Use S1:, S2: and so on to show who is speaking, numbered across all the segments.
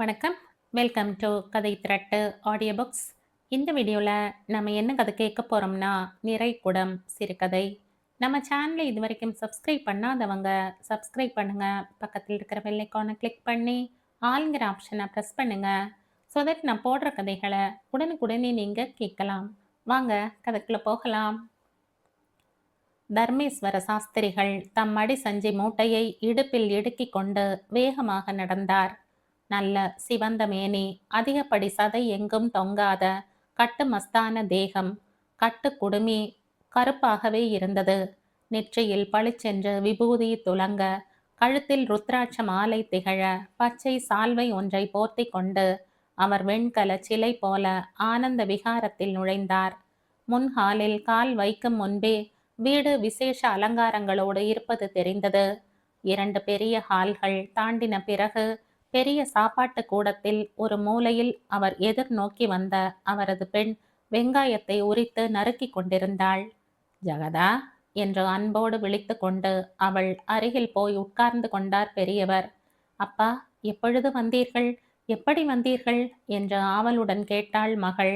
S1: வணக்கம். Welcome to கதை திரட்டு audio books. இந்த வீடியோவில் நம்ம என்ன கதை கேட்க போகிறோம்னா, நிறைகுடம் சிறுகதை. நம்ம சேனலை இது வரைக்கும் சப்ஸ்கிரைப் பண்ணாதவங்க சப்ஸ்கிரைப் பண்ணுங்க. பக்கத்தில் இருக்கிற பெல் ஐக்கானை கிளிக் பண்ணி ஆளுங்கிற ஆப்ஷனை ப்ரெஸ் பண்ணுங்க. ஸோ தட் நான் போடுற கதைகளை உடனுக்குடனே நீங்கள் கேட்கலாம். வாங்க கதைக்குள்ளே போகலாம். தர்மேஸ்வர சாஸ்திரிகள் தம் மடி சஞ்சி மூட்டையை இடுப்பில் இடுக்கிக் கொண்டு வேகமாக நடந்தார். நல்ல சிவந்த மேனி, அதிகப்படி சதை எங்கும் தொங்காத கட்டு மஸ்தான தேகம், கட்டு குடுமி கருப்பாகவே இருந்தது. நெற்றியில் பளிச்சென்று விபூதி துலங்க, கழுத்தில் ருத்ராட்ச மாலை திகழ, பச்சை சால்வை ஒன்றை போர்த்தி கொண்டு அவர் வெண்கல சிலை போல ஆனந்த விகாரத்தில் நுழைந்தார். முன் ஹாலில் கால் வைக்கும் முன்பே வீடு விசேஷ அலங்காரங்களோடு இருப்பது தெரிந்தது. 2 பெரிய ஹால்கள் தாண்டின பிறகு பெரிய சாப்பாட்டு கூடத்தில் ஒரு மூலையில் அவர் எதிர்நோக்கி வந்த அவரது பெண் வெங்காயத்தை உரித்து நறுக்கி கொண்டிருந்தாள். ஜகதா என்று அன்போடு விழித்து கொண்டு அவள் அருகில் போய் உட்கார்ந்து கொண்டார் பெரியவர். அப்பா, எப்பொழுது வந்தீர்கள்? எப்படி வந்தீர்கள் என்று ஆவலுடன் கேட்டாள் மகள்.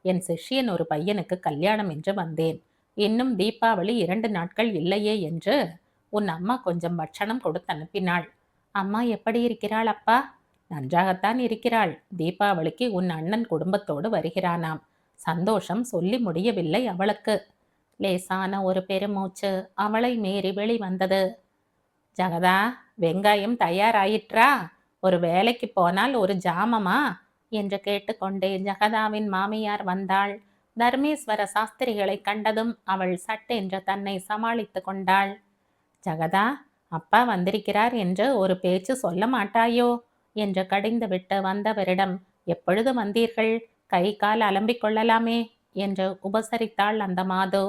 S1: என் சிஷ்யன் ஒரு பையனுக்கு கல்யாணம் என்று வந்தேன். இன்னும் தீபாவளி 2 நாட்கள் இல்லையே என்று உன் அம்மா கொஞ்சம் பட்சணம் கொடுத்து அனுப்பினாள். அம்மா எப்படி இருக்கிறாள் அப்பா? நன்றாகத்தான் இருக்கிறாள். தீபாவளிக்கு உன் அண்ணன் குடும்பத்தோடு வருகிறானாம். சந்தோஷம் சொல்லி முடியவில்லை அவளுக்கு. லேசான ஒரு பெருமூச்சு அவளை மீறி வெளிவந்தது. ஜகதா, வெங்காயம் தயாராயிற்றா? ஒரு வேலைக்கு போனால் ஒரு ஜாமமா என்று கேட்டுக்கொண்டே ஜகதாவின் மாமியார் வந்தாள். தர்மேஸ்வர சாஸ்திரிகளை கண்டதும் அவள் சட்டென்று தன்னை சமாளித்து கொண்டாள். ஜகதா, அப்பா வந்திருக்கிறார் என்று ஒரு பேச்சு சொல்ல மாட்டாயோ என்று கடிந்துவிட்டு வந்தவரிடம், எப்பொழுது வந்தீர்கள்? கை கால் அலம்பிக் கொள்ளலாமே என்று உபசரித்தாள் அந்த மாது.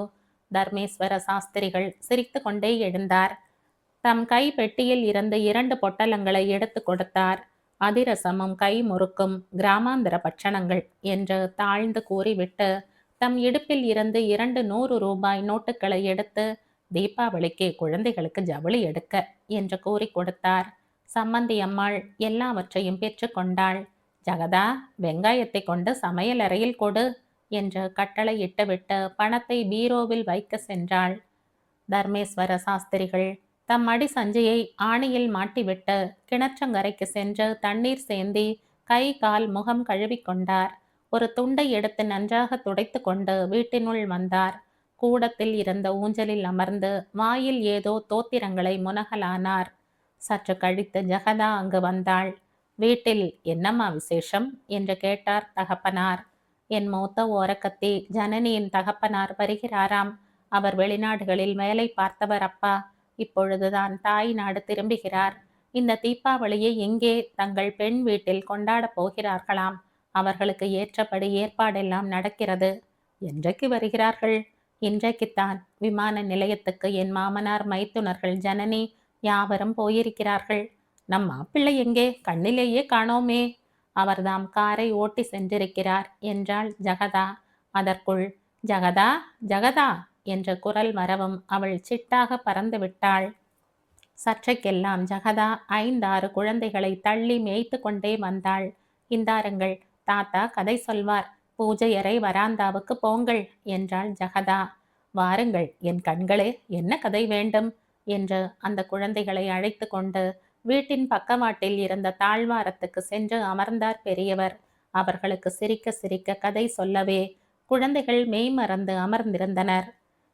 S1: தர்மேஸ்வர சாஸ்திரிகள் சிரித்து கொண்டே எழுந்தார். தம் கை பெட்டியில் இருந்து 2 பொட்டலங்களை எடுத்து கொடுத்தார். அதிரசமும் கை முறுக்கும் கிராமாந்திர பட்சணங்கள் என்று தாழ்ந்து கூறிவிட்டு தம் இடுப்பில் இருந்து 2 100 ரூபாய் நோட்டுகளை எடுத்து, தீபாவளிக்கு குழந்தைகளுக்கு ஜவுளி எடுக்க என்று கூறி கொடுத்தார். சம்மந்தி அம்மாள் எல்லாவற்றையும் பெற்று கொண்டாள். ஜகதா, வெங்காயத்தை கொண்டு சமையல் அறையில் கொடு என்று கட்டளை இட்டுவிட்டு பணத்தை பீரோவில் வைக்க சென்றாள். தர்மேஸ்வர சாஸ்திரிகள் தம் அடி சஞ்சையை ஆணியில் மாட்டிவிட்டு கிணற்றங்கரைக்கு சென்று தண்ணீர் சேந்தி கை கால் முகம் கழுவிக்கொண்டார். ஒரு துண்டை எடுத்து நன்றாக துடைத்து கொண்டு வீட்டினுள் வந்தார். கூடத்தில் இருந்த ஊஞ்சலில் அமர்ந்து வாயில் ஏதோ தோத்திரங்களை முனகலானார். சற்று கழித்து ஜகதா அங்கு வந்தாள். வீட்டில் என்னம்மா விசேஷம் என்று கேட்டார் தகப்பனார். என் மூத்த ஓரக்கத்தி ஜனனியின் தகப்பனார் வருகிறாராம். அவர் வெளிநாடுகளில் வேலை பார்த்தவர் அப்பா. இப்பொழுதுதான் தாய் நாடு திரும்புகிறார். இந்த தீபாவளியை இங்கே தங்கள் பெண் வீட்டில் கொண்டாடப் போகிறார்களாம். அவர்களுக்கு ஏற்றபடி ஏற்பாடெல்லாம் நடக்கிறது. என்றைக்கு வருகிறார்கள்? இன்றைக்குத்தான். விமான நிலையத்துக்கு என் மாமனார் மைத்துனர்கள் ஜனனி யாவரும் போயிருக்கிறார்கள். நம் மாப்பிள்ளை எங்கே? கண்ணிலேயே காணோமே. அவர்தாம் காரை ஓட்டி சென்றிருக்கிறார் என்றாள் ஜகதா. அதற்குள் ஜகதா, ஜகதா என்ற குரல் வரவும் அவள் சிட்டாக பறந்து விட்டாள். சற்றைக்கெல்லாம் ஜகதா 5 6 குழந்தைகளை தள்ளி மேய்த்து கொண்டே வந்தாள். இந்தாருங்கள், தாத்தா கதை சொல்வார். பூஜை அறை வராந்தாவுக்கு போங்கள் என்றாள் ஜகதா. வாருங்கள் என் கண்களே, என்ன கதை வேண்டும் என்று அந்த குழந்தைகளை அழைத்து கொண்டு வீட்டின் பக்கவாட்டில் இருந்த தாழ்வாரத்துக்கு சென்று அமர்ந்தார் பெரியவர். அவர்களுக்கு சிரிக்க சிரிக்க கதை சொல்லவே குழந்தைகள் மெய்மறந்து அமர்ந்திருந்தனர்.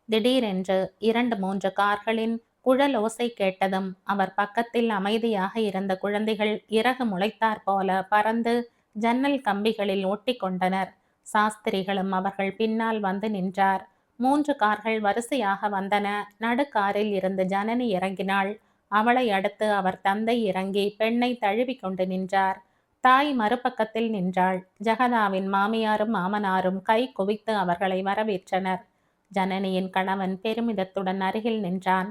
S1: திடீரென்று 2 3 கார்களின் குழல் ஓசை கேட்டதும் அவர் பக்கத்தில் அமைதியாக இருந்த குழந்தைகள் இறகு முளைத்தார் போல பறந்து ஜன்னல் கம்பிகளில் ஒட்டி கொண்டனர். சாஸ்திரிகளும் அவர்கள் பின்னால் வந்து நின்றார். 3 கார்கள் வரிசையாக வந்தன. நடுக்காரில் இருந்து ஜனனி இறங்கினாள். அவளை அடுத்து அவர் தந்தை இறங்கி பெண்ணை தழுவி கொண்டு நின்றார். தாய் மறுபக்கத்தில் நின்றாள். ஜகதாவின் மாமியாரும் மாமனாரும் கை குவித்து அவர்களை வரவேற்றனர். ஜனனியின் கணவன் பெருமிதத்துடன் அருகில் நின்றான்.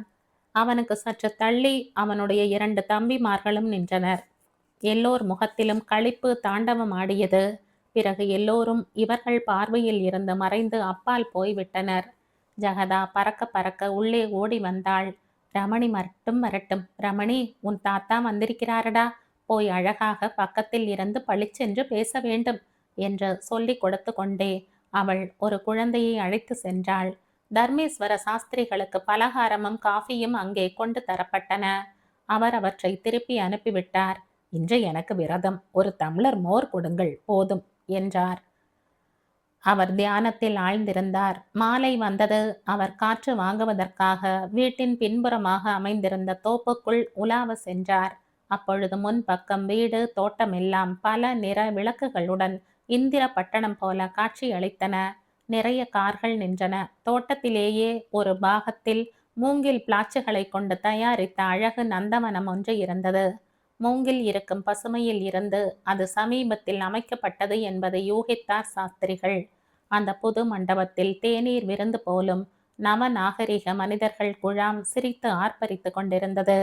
S1: அவனுக்கு சற்று தள்ளி அவனுடைய 2 தம்பிமார்களும் நின்றனர். எல்லோர் முகத்திலும் களிப்பு தாண்டவம் ஆடியது. பிறகு எல்லோரும் இவர்கள் பார்வையில் இருந்து மறைந்து அப்பால் போய்விட்டனர். ஜகதா பறக்க பறக்க உள்ளே ஓடி வந்தாள். ரமணி மட்டும் வரட்டும். ரமணி, உன் தாத்தா வந்திருக்கிறாரடா. போய் அழகாக பக்கத்தில் இருந்து பளிச்சென்று பேச வேண்டும் என்று சொல்லிக் கொடுத்து கொண்டே அவள் ஒரு குழந்தையை அழைத்து சென்றாள். தர்மேஸ்வர சாஸ்திரிகளுக்கு பலகாரமும் காஃபியும் அங்கே கொண்டு தரப்பட்டன. அவர் அவற்றை திருப்பி அனுப்பிவிட்டார். இன்று எனக்கு விரதம், ஒரு டம்ளர் மோர் கொடுங்கள் போதும் என்றார். அவர் தியானத்தில் ஆழ்ந்திருந்தார். மாலை வந்தது. அவர் காற்று வாங்குவதற்காக வீட்டின் பின்புறமாக அமைந்திருந்த தோப்புக்குள் உலாவ சென்றார். அப்பொழுது முன்பக்கம் வீடு தோட்டமெல்லாம் பல நிற விளக்குகளுடன் இந்திர பட்டணம் போல காட்சியளித்தன. நிறைய கார்கள் நின்றன. தோட்டத்திலேயே ஒரு பாகத்தில் மூங்கில் பிளாச்சுகளை கொண்டு தயாரித்த அழகு நந்தவனம் ஒன்று இருந்தது. மூங்கில் இருக்கும் பசுமையில் இருந்து அது சமீபத்தில் அமைக்கப்பட்டது என்பதை யூகித்தார் சாஸ்திரிகள். அந்த புது மண்டபத்தில் தேநீர் விருந்து போலும் நவநாகரிக மனிதர்கள் குழாம் சிரித்து ஆர்ப்பரித்து கொண்டிருந்தது.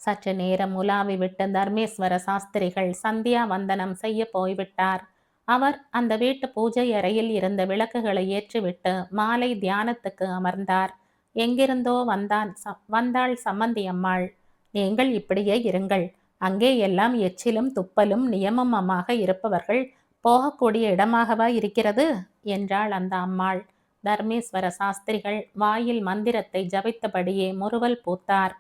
S1: சற்று நேரம் உலாவி விட்டு தர்மேஸ்வர சாஸ்திரிகள் சந்தியா வந்தனம் செய்ய போய்விட்டார். அவர் அந்த வீட்டு பூஜை அறையில் இருந்த விளக்குகளை ஏற்றிவிட்டு மாலை தியானத்துக்கு அமர்ந்தார். எங்கிருந்தோ வந்தாள் சம்மந்தி அம்மாள். நீங்கள் இப்படியே இருங்கள், அங்கே எல்லாம் எச்சிலும் துப்பலும் நியமமாக இருப்பவர்கள் போகக்கூடிய இடமாகவா இருக்கிறது என்றாள் அந்த அம்மாள். தர்மேஸ்வர சாஸ்திரிகள் வாயில் மந்திரத்தை ஜபித்தபடியே முறுவல் பூத்தார்.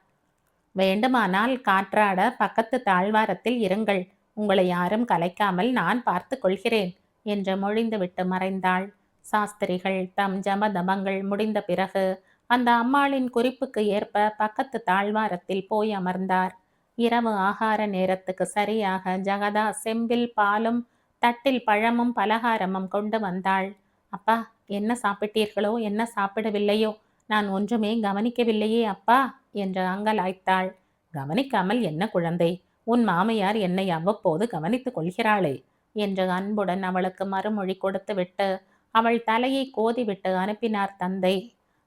S1: வேண்டுமானால் காற்றாட பக்கத்து தாழ்வாரத்தில் இருங்கள், உங்களை யாரும் கலைக்காமல் நான் பார்த்து கொள்கிறேன் என்று மொழிந்துவிட்டு மறைந்தாள். சாஸ்திரிகள் தம் ஜபதபங்கள் முடிந்த பிறகு அந்த அம்மாளின் குறிப்புக்கு ஏற்ப பக்கத்து தாழ்வாரத்தில் போய் அமர்ந்தார். இரவு ஆகார நேரத்துக்கு சரியாக ஜகதா செம்பில் பாலும் தட்டில் பழமும் பலகாரமும் கொண்டு வந்தாள். அப்பா, என்ன சாப்பிட்டீர்களோ என்ன சாப்பிடவில்லையோ, நான் ஒன்றுமே கவனிக்கவில்லையே அப்பா என்று அங்கலாய்த்தாள். கவனிக்காமல் என்ன குழந்தை, உன் மாமியார் என்னை அவ்வப்போது கவனித்துக் கொள்கிறாளே என்று அன்புடன் அவளுக்கு மறுமொழி கொடுத்துவிட்டு அவள் தலையை கோதிவிட்டு அனுப்பினார் தந்தை.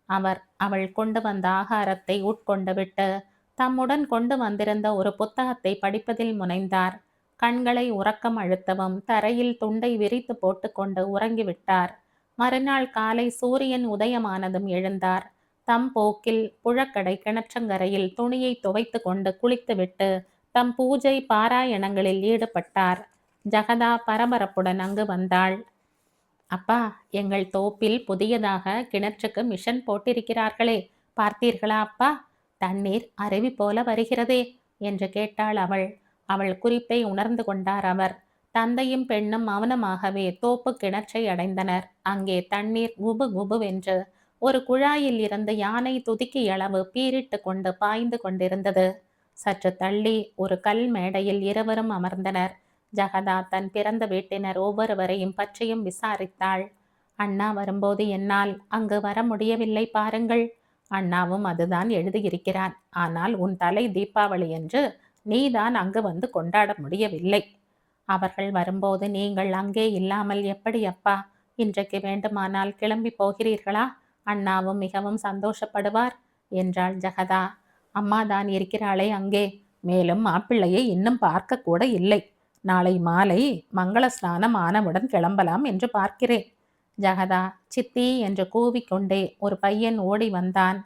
S1: அவர் அவள் கொண்டு வந்த ஆகாரத்தை உட்கொண்டு விட்டு தம்முடன் கொண்டு வந்திருந்த ஒரு புத்தகத்தை படிப்பதில் முனைந்தார். கண்களை உறக்கம் அழுத்தவும் தரையில் துண்டை விரித்து போட்டுக்கொண்டு உறங்கிவிட்டார். மறுநாள் காலை சூரியன் உதயமானதும் எழுந்தார். தம் போக்கில் புழக்கடை கிணற்றங்கரையில் துணியை துவைத்து கொண்டு குளித்துவிட்டு தம் பூஜை பாராயணங்களில் ஈடுபட்டார். ஜகதா பரபரப்புடன் அங்கு வந்தாள். அப்பா, எங்கள் தோப்பில் புதியதாக கிணற்றுக்கு மிஷன் போட்டிருக்கிறார்களே, பார்த்தீர்களா அப்பா? தண்ணீர் அருவி போல வருகிறதே என்று கேட்டாள் அவள். அவள் குறிப்பை உணர்ந்து கொண்டார் அவர். தந்தையும் பெண்ணும் மௌனமாகவே தோப்பு கிணற்றை அடைந்தனர். அங்கே தண்ணீர் குபு குபுவென்று ஒரு குழாயில் இருந்து யானை துதிக்கி அளவு பீரிட்டு கொண்டு பாய்ந்து கொண்டிருந்தது. சற்று தள்ளி ஒரு கல் மேடையில் இருவரும் அமர்ந்தனர். ஜகதா தன் பிறந்த வீட்டினர் ஒவ்வொருவரையும் பற்றியும் விசாரித்தாள். அண்ணா வரும்போது என்னால் அங்கு வர முடியவில்லை பாருங்கள். அண்ணாவும் அதுதான் எழுதியிருக்கிறான். ஆனால் உன் தலை தீபாவளி என்று நீதான் அங்கு வந்து கொண்டாட முடியவில்லை. அவர்கள் வரும்போது நீங்கள் அங்கே இல்லாமல் எப்படி அப்பா? இன்றைக்கு வேண்டுமானால் கிளம்பி போகிறீர்களா? அண்ணாவும் மிகவும் சந்தோஷப்படுவார் என்றாள் ஜகதா. அம்மா தான் இருக்கிறாளே அங்கே. மேலும் மாப்பிள்ளையை இன்னும் பார்க்க கூட இல்லை. நாளை மாலை மங்கள ஸ்நானம் ஆனவுடன் கிளம்பலாம் என்று பார்க்கிறேன். ஜகதா சித்தி என்று கூவிக்கொண்டே ஒரு பையன் ஓடி வந்தான்.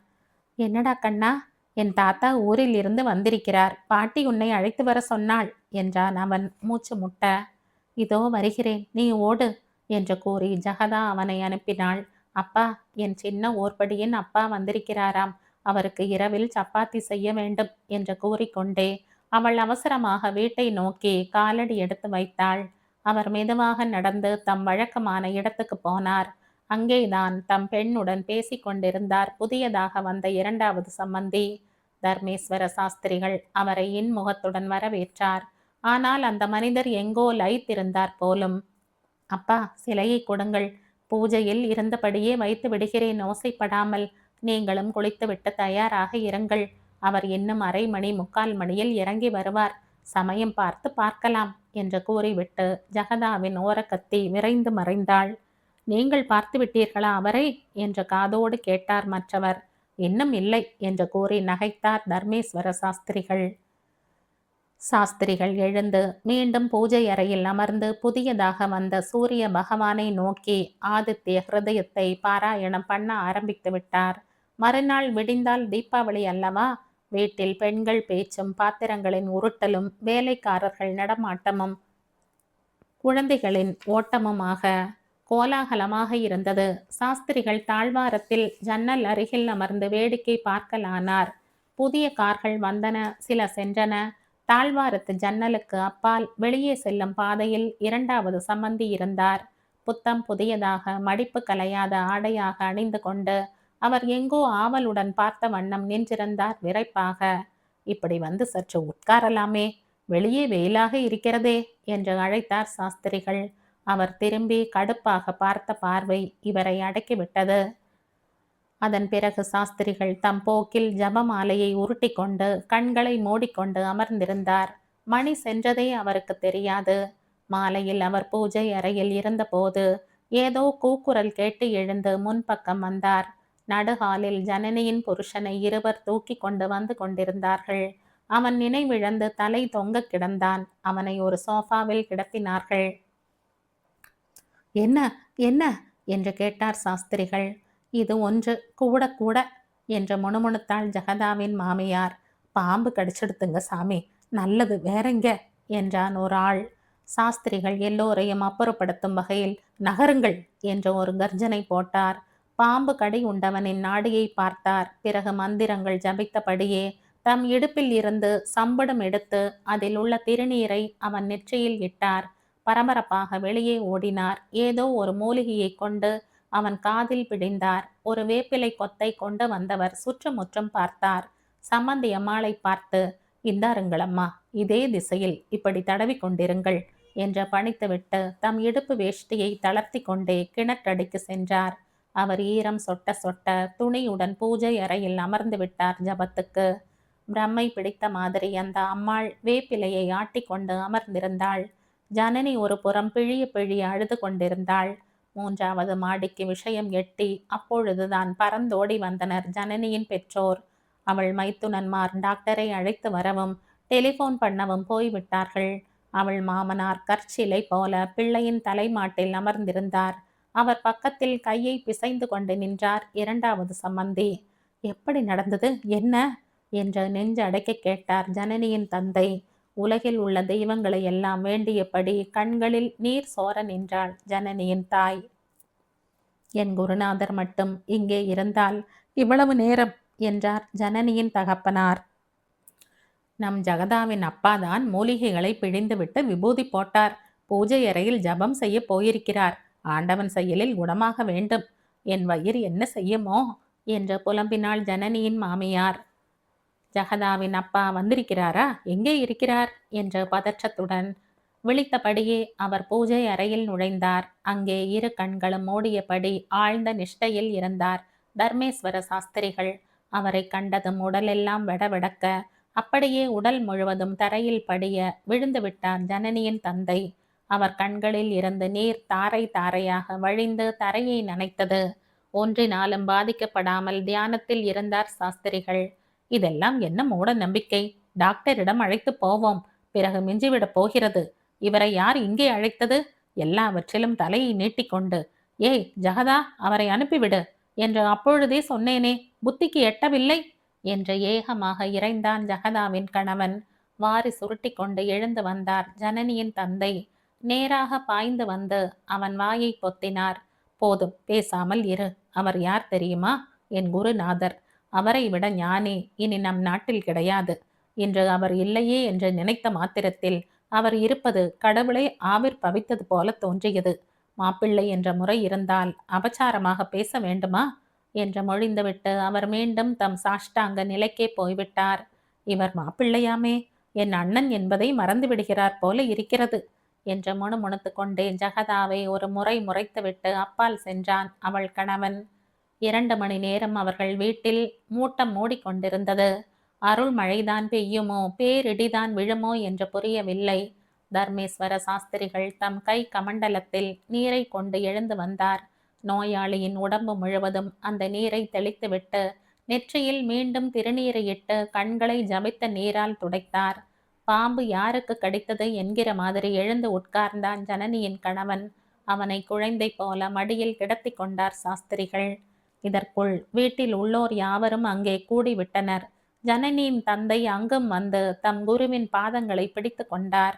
S1: என்னடா கண்ணா, என் தாத்தா ஊரில் இருந்து வந்திருக்கிறார், பாட்டி உன்னை அழைத்து வர சொன்னாள் என்றான் அவன் மூச்சு முட்ட. இதோ வருகிறேன், நீ ஓடு என்று கூறி ஜகதா அவனை அனுப்பினாள். அப்பா, என் சின்ன ஓர்படியின் அப்பா வந்திருக்கிறாராம், அவருக்கு இரவில் சப்பாத்தி செய்ய வேண்டும் என்று கூறிக்கொண்டே அவள் அவசரமாக வீட்டை நோக்கி காலடி எடுத்து வைத்தாள். அவர் மெதுவாக நடந்து தம் வழக்கமான இடத்துக்கு போனார். அங்கேதான் தம் பெண்ணுடன் பேசிக்கொண்டிருந்தார் புதியதாக வந்த இரண்டாவது சம்பந்தி. தர்மேஸ்வர சாஸ்திரிகள் அவரை இன்முகத்துடன் வரவேற்றார். ஆனால் அந்த மனிதர் எங்கோ லயித்திருந்தார் போலும். அப்பா, சிலையை கொடுங்கள், பூஜையில் இருந்தபடியே வைத்து விடுகிறேன், ஓசைப்படாமல். நீங்களும் குளித்துவிட்டு தயாராக இருங்கள். அவர் இன்னும் அரை மணி 3/4 மணியில் இறங்கி வருவார், சமயம் பார்த்து பார்க்கலாம் என்று கூறிவிட்டு ஜகதாவின் ஓரக்கத்தி விரைந்து மறைந்தாள். நீங்கள் பார்த்து விட்டீர்களா அவரை என்று காதோடு கேட்டார் மற்றவர். இன்னும் இல்லை என்று கூறி நகைத்தார் தர்மேஸ்வர சாஸ்திரிகள். சாஸ்திரிகள் எழுந்து மீண்டும் பூஜை அறையில் அமர்ந்து புதியதாக வந்த சூரிய பகவானை நோக்கி ஆதித்ய ஹிருதயத்தை பாராயணம் பண்ண ஆரம்பித்து விட்டார். மறுநாள் விடிந்தால் தீபாவளி அல்லவா? வீட்டில் பெண்கள் பேச்சும் பாத்திரங்களின் உருட்டலும் வேலைக்காரர்கள் நடமாட்டமும் குழந்தைகளின் ஓட்டமுமாக கோலாகலமாக இருந்தது. சாஸ்திரிகள் தாழ்வாரத்தில் ஜன்னல் அருகில் அமர்ந்து வேடிக்கை பார்க்கலானார். புதிய கார்கள் வந்தன, சில சென்றன. தாழ்வாரத்து ஜன்னலுக்கு அப்பால் வெளியே செல்லும் பாதையில் இரண்டாவது சம்பந்தி இருந்தார். புத்தம் புதியதாக மடிப்பு கலையாத ஆடையாக அணிந்து கொண்டு அவர் எங்கோ ஆவலுடன் பார்த்த வண்ணம் நின்றிருந்தார் விரைப்பாக. இப்படி வந்து சற்று உட்காரலாமே, வெளியே வெயிலாக இருக்கிறதே என்று அழைத்தார் சாஸ்திரிகள். அவர் திரும்பி கடுப்பாக பார்த்த பார்வை இவரை அடக்கிவிட்டது. அதன் பிறகு சாஸ்திரிகள் தம் போக்கில் ஜபமாலையை உருட்டி கொண்டு கண்களை மூடிக்கொண்டு அமர்ந்திருந்தார். மணி சென்றதே அவருக்கு தெரியாது. மாலையில் அவர் பூஜை அறையில் இருந்தபோது ஏதோ கூக்குரல் கேட்டு எழுந்து முன்பக்கம் வந்தார். நடுஹாலில் ஜனனியின் புருஷனை இருவர் தூக்கி கொண்டு வந்து கொண்டிருந்தார்கள். அவன் நினைவிழந்து தலை தொங்க கிடந்தான். அவனை ஒரு சோஃபாவில் கிடத்தினார்கள். என்ன என்ன என்று கேட்டார் சாஸ்திரிகள். இது ஒன்று கூட கூட என்று முணுமுணுத்தாள் ஜெகதாவின் மாமியார். பாம்பு கடிச்செடுத்துங்க சாமி, நல்லது வேறெங்க என்றான் ஒரு ஆள். சாஸ்திரிகள் எல்லோரையும் அப்புறப்படுத்தும் வகையில் நகருங்கள் என்று ஒரு கர்ஜனை போட்டார். பாம்பு கடி உண்டவனின் நாடியை பார்த்தார். பிறகு மந்திரங்கள் ஜபித்தபடியே தம் இடுப்பில் இருந்து சம்படம் எடுத்து அதில் உள்ள திருநீரை அவன் நெற்றியில் இட்டார். பரபரப்பாக வெளியே ஓடினார். ஏதோ ஒரு மூலிகையை கொண்டு அவன் காதில் பிடிந்தார். ஒரு வேப்பிலை கொத்தை கொண்டு வந்தவர் சுற்றுமுற்றும் பார்த்தார். சம்மந்தி அம்மாளை பார்த்து, இந்தாருங்கள் அம்மா, இதே திசையில் இப்படி தடவி கொண்டிருங்கள் என்று பணித்துவிட்டு தம் இடுப்பு வேஷ்டியை தளர்த்தி கொண்டே கிணற்றடிக்கு சென்றார். அவர் ஈரம் சொட்ட சொட்ட துணியுடன் பூஜை அறையில் அமர்ந்து விட்டார் ஜபத்துக்கு. பிரம்மை பிடித்த மாதிரி அந்த அம்மாள் வேப்பிலையை ஆட்டிக்கொண்டு அமர்ந்திருந்தாள். ஜனனி ஒரு புறம் பிழிய பிழிய அழுது கொண்டிருந்தாள். மூன்றாவது மாடிக்கு விஷயம் எட்டி அப்பொழுதுதான் பறந்தோடி வந்தனர் ஜனனியின் பெற்றோர். அவள் மைத்துனன்மார் டாக்டரை அழைத்து வரவும் டெலிஃபோன் பண்ணவும் போய்விட்டார்கள். அவள் மாமனார் கற்சிலை போல பிள்ளையின் தலைமாட்டில் அமர்ந்திருந்தார். அவர் பக்கத்தில் கையை பிசைந்து கொண்டு நின்றார் இரண்டாவது சம்பந்தி. எப்படி நடந்தது, என்ன என்று நெஞ்சு அடைக்க கேட்டார் ஜனனியின் தந்தை. உலகில் உள்ள தெய்வங்களை எல்லாம் வேண்டியபடி கண்களில் நீர் சோர நின்றாள் ஜனனியின் தாய். என் குருநாதர் மட்டும் இங்கே இருந்தால் இவ்வளவு நேரம் என்றார் ஜனனியின் தகப்பனார். நம் ஜெகதாவின் அப்பாதான் மூலிகைகளை பிழிந்துவிட்டு விபூதி போட்டார். பூஜை அறையில் ஜபம் செய்ய போயிருக்கிறார். ஆண்டவன் செயலில் குணமாக வேண்டும். என் வயிறு என்ன செய்யுமோ என்று புலம்பினாள் ஜனனியின் மாமியார். ஜெகதாவின் அப்பா வந்திருக்கிறாரா, எங்கே இருக்கிறார் என்று பதற்றத்துடன் விழித்தபடியே அவர் பூஜை அறையில் நுழைந்தார். அங்கே இரு கண்களும் மூடியபடி ஆழ்ந்த நிஷ்டையில் இருந்தார் தர்மேஸ்வர சாஸ்திரிகள். அவரை கண்டதும் உடலெல்லாம் வெடவெடக்க அப்படியே உடல் முழுவதும் தரையில் படிய விழுந்து விட்டார் ஜனனியின் தந்தை. அவர் கண்களில் இருந்து நீர் தாரை தாரையாக வழிந்து தரையை நனைத்தது. ஒன்றினாலும் பாதிக்கப்படாமல் தியானத்தில் இருந்தார் சாஸ்திரிகள். இதெல்லாம் என்ன மூட நம்பிக்கை? டாக்டரிடம் அழைத்து போவோம், பிறகு மிஞ்சிவிடப் போகிறது. இவரை யார் இங்கே அழைத்தது? எல்லாவற்றிலும் தலையை நீட்டிக்கொண்டு, ஏய் ஜெகதா, அவரை அனுப்பிவிடு என்று அப்பொழுதே சொன்னேனே, புத்திக்கு எட்டவில்லை என்று ஏகமாக இறைந்தான் ஜெகதாவின் கணவன். வாரி சுருட்டி கொண்டு எழுந்து வந்தார் ஜனனியின் தந்தை. நேராக பாய்ந்து வந்து அவன் வாயை பொத்தினார். போதும், பேசாமல் இரு. அவர் யார் தெரியுமா? என் குருநாதர். அவரை விட ஞானி இனி நம் நாட்டில் கிடையாது. இன்று அவர் இல்லையே என்று நினைத்த மாத்திரத்தில் அவர் இருப்பது கடவுளை ஆவிர்பவித்தது போல தோன்றியது. மாப்பிள்ளை என்ற முறை இருந்தால் அபச்சாரமாக பேச வேண்டுமா என்று மொழிந்துவிட்டு அவர் மீண்டும் தம் சாஷ்டாங்க நிலைக்கே போய்விட்டார். இவர் மாப்பிள்ளையாமே, என் அண்ணன் என்பதை மறந்து விடுகிறார் போல இருக்கிறது என்று முணுமுணுத்து கொண்டே ஜெகதாவை ஒரு முறை முறைத்துவிட்டு அப்பால் சென்றான் அவள் கணவன். 2 மணி நேரம் அவர்கள் வீட்டில் மூட்டம் மூடிக்கொண்டிருந்தது. அருள் மழைதான் பெய்யுமோ, பேரிடிதான் விழுமோ என்று புரியவில்லை. தர்மேஸ்வர சாஸ்திரிகள் தம் கை கமண்டலத்தில் நீரை கொண்டு எழுந்து வந்தார். நோயாளியின் உடம்பு முழுவதும் அந்த நீரை தெளித்துவிட்டு நெற்றியில் மீண்டும் திருநீரை இட்டு கண்களை ஜபித்த நீரால் துடைத்தார். பாம்பு யாருக்கு கடித்தது என்கிற மாதிரி எழுந்து உட்கார்ந்தான் ஜனனியின் கணவன். அவனை குழந்தை போல மடியில் கிடத்தி கொண்டார் சாஸ்திரிகள். இதற்குள் வீட்டில் உள்ளோர் யாவரும் அங்கே கூடிவிட்டனர். ஜனனியின் தந்தை அங்கும் வந்து தம் குருவின் பாதங்களை பிடித்து கொண்டார்.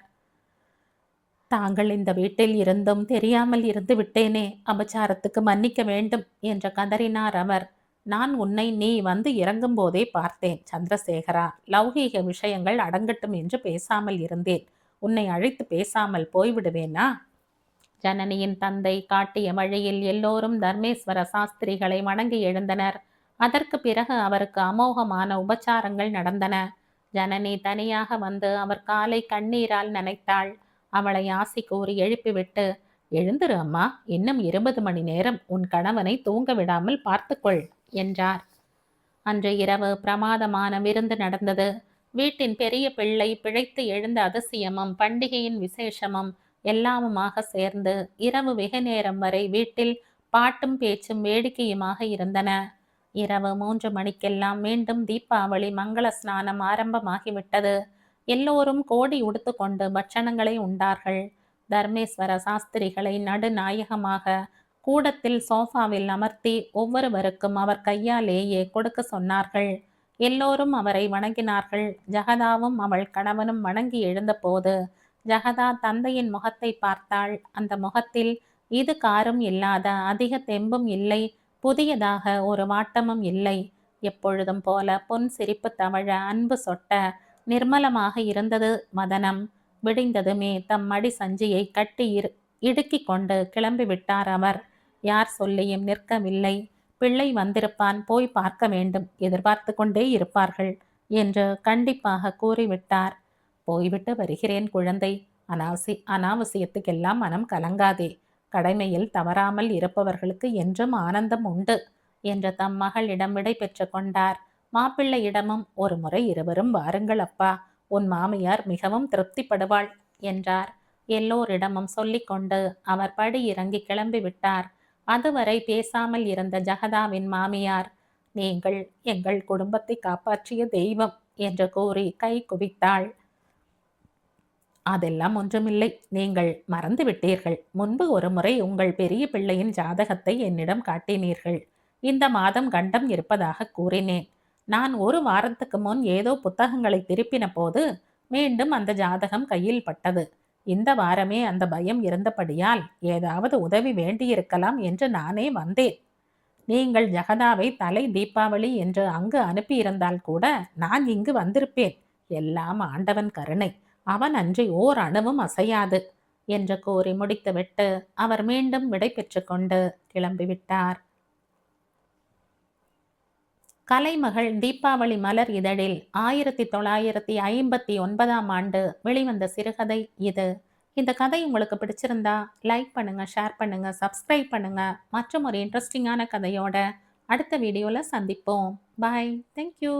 S1: தாங்கள் இந்த வீட்டில் இருந்தும் தெரியாமல் இருந்து விட்டேனே, அபச்சாரத்துக்கு மன்னிக்க வேண்டும் என்று கதறினார் அவர். நான் உன்னை நீ வந்து இறங்கும் போதே பார்த்தேன் சந்திரசேகரா. லௌகீக விஷயங்கள் அடங்கட்டும் என்று பேசாமல் இருந்தேன். உன்னை அழைத்து பேசாமல் போய்விடுவேனா? ஜனனியின் தந்தை காட்டிய வழியில் எல்லோரும் தர்மேஸ்வர சாஸ்திரிகளை வணங்கி எழுந்தனர். அதற்கு பிறகு அவருக்கு அமோகமான உபச்சாரங்கள் நடந்தன. ஜனனி தனியாக வந்து அவர் காலை கண்ணீரால் நனைத்தாள். அவளை ஆசி கூறி எழுப்பிவிட்டு, எழுந்திரு அம்மா, இன்னும் 20 மணி நேரம் உன் கணவனை தூங்க விடாமல் பார்த்துக்கொள் என்றார். அன்று இரவு பிரமாதமான விருந்து நடந்தது. வீட்டின் பெரிய பிள்ளை பிழைத்து எழுந்த அதிசயமும் பண்டிகையின் விசேஷமும் எல்லாமுமாக சேர்ந்து இரவு வெகு நேரம் வரை வீட்டில் பாட்டும் பேச்சும் வேடிக்கையுமாக இருந்தன. இரவு 3 மணிக்கெல்லாம் மீண்டும் தீபாவளி மங்கள ஸ்நானம் ஆரம்பமாகிவிட்டது. எல்லோரும் கோடி உடுத்துக்கொண்டு பட்சணங்களை உண்டார்கள். தர்மேஸ்வர சாஸ்திரிகளை நடுநாயகமாக கூடத்தில் சோஃபாவில் அமர்த்தி ஒவ்வொருவருக்கும் அவர் கையாலேயே கொடுக்க சொன்னார்கள். எல்லோரும் அவரை வணங்கினார்கள். ஜகதாவும் அவள் கணவனும் வணங்கி எழுந்தபோது ஜகதா தந்தையின் முகத்தை பார்த்தாள். அந்த முகத்தில் இது காரும் இல்லாத அதிக தெம்பும் இல்லை, புதியதாக ஒரு வாட்டமும் இல்லை. எப்பொழுதும் போல பொன் சிரிப்பு தவழ அன்பு சொட்ட நிர்மலமாக இருந்தது வதனம். விடிந்ததுமே தம் மடி சஞ்சியை கட்டி இடுக்கிக் கொண்டு கிளம்பிவிட்டார் அவர். யார் சொல்லியும் நிற்கவில்லை. பிள்ளை வந்திருப்பான், போய் பார்க்க வேண்டும், எதிர்பார்த்து கொண்டே இருப்பார்கள் என்று கண்டிப்பாக கூறிவிட்டார். போய்விட்டு வருகிறேன் குழந்தை. அனாவசியத்துக்கெல்லாம் மனம் கலங்காதே. கடமையில் தவறாமல் இருப்பவர்களுக்கு என்றும் ஆனந்தம் உண்டு என்று தம் மகளிடம் விடை பெற்று கொண்டார். மாப்பிள்ளையிடமும் ஒரு முறை இருவரும் வாருங்கள் அப்பா, உன் மாமியார் மிகவும் திருப்திப்படுவாள் என்றார். எல்லோரிடமும் சொல்லிக்கொண்டு அவர் படி இறங்கி கிளம்பிவிட்டார். அதுவரை பேசாமல் இருந்த ஜகதாவின் மாமியார், நீங்கள் எங்கள் குடும்பத்தை காப்பாற்றிய தெய்வம் என்று கூறி கை குவித்தாள். அதெல்லாம் ஒன்றுமில்லை, நீங்கள் மறந்து விட்டீர்கள். முன்பு ஒரு முறை உங்கள் பெரிய பிள்ளையின் ஜாதகத்தை என்னிடம் காட்டினீர்கள். இந்த மாதம் கண்டம் இருப்பதாக கூறினேன். நான் ஒரு வாரத்துக்கு முன் ஏதோ புத்தகங்களை திருப்பின போது மீண்டும் அந்த ஜாதகம் கையில் பட்டது. இந்த வாரமே அந்த பயம் இருந்தபடியால் ஏதாவது உதவி வேண்டியிருக்கலாம் என்று நானே வந்தேன். நீங்கள் ஜகதாவை தலை தீபாவளி என்று அங்கு அனுப்பியிருந்தால் கூட நான் இங்கு வந்திருப்பேன். எல்லாம் ஆண்டவன் கருணை. அவன் அன்றி ஓர் அணுவும் அசையாது என்று கூறி முடித்துவிட்டு அவர் மீண்டும் விடை பெற்று கொண்டு கிளம்பிவிட்டார். கலைமகள் தீபாவளி மலர் இதழில் 1959ஆம் ஆண்டு வெளிவந்த சிறுகதை இது. இந்த கதை உங்களுக்கு பிடிச்சிருந்தா லைக் பண்ணுங்க, ஷேர் பண்ணுங்க, சப்ஸ்கிரைப் பண்ணுங்க. மற்றும் ஒரு இன்ட்ரெஸ்டிங்கான கதையோட அடுத்த வீடியோல சந்திப்போம். பாய். தேங்க்யூ.